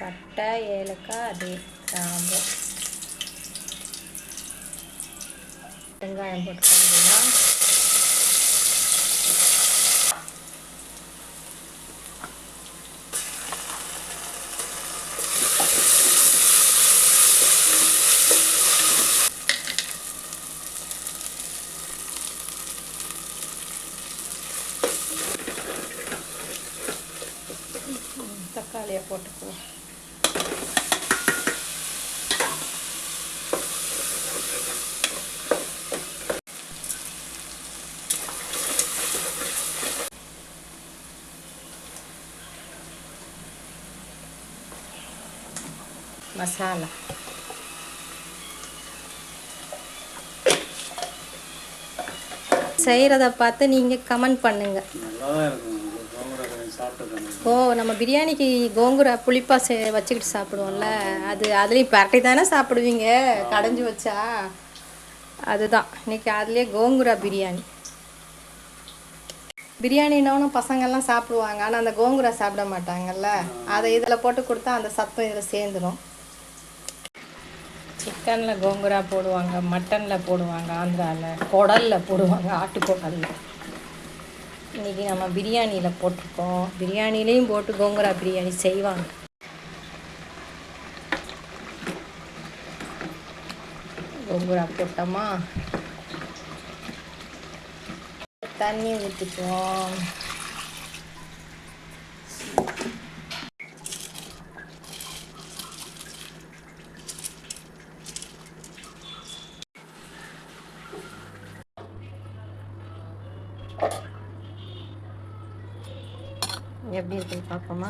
பட்டை ஏலக்காய் அதே கிராம்பு வெங்காயம் போட்டுக்கலாம். தக்காளியை போட்டுக்குவோம். மசாலா செய்கிறத பார்த்து நீங்கள் கமெண்ட் பண்ணுங்கள். ஓ, நம்ம பிரியாணிக்கு கோங்குரா புளிப்பா வச்சுக்கிட்டு சாப்பிடுவோம்ல, அதுலேயும் பரட்டி தானே சாப்பிடுவீங்க கடைஞ்சி வச்சா. அதுதான் இன்றைக்கி அதுலேயே கோங்குரா பிரியாணின்னு பசங்கள்லாம் சாப்பிடுவாங்க. ஆனால் அந்த கோங்குரா சாப்பிட மாட்டாங்கல்ல, அதை இதில் போட்டு கொடுத்தா அந்த சத்தம் இதில் சேர்ந்துடும். சிக்கனில் கோங்குரா போடுவாங்க, மட்டனில் போடுவாங்க, ஆந்திராவில் குடலில் போடுவாங்க, ஆட்டுக்குடலில். இன்றைக்கி நம்ம பிரியாணியில் போட்டிருக்கோம். பிரியாணிலையும் போட்டு கோங்குரா பிரியாணி செய்வாங்க. கோங்குரா போட்டோமா, தண்ணி ஊற்றிக்குவோம். எப்படி இருக்குன்னு பார்ப்போமா.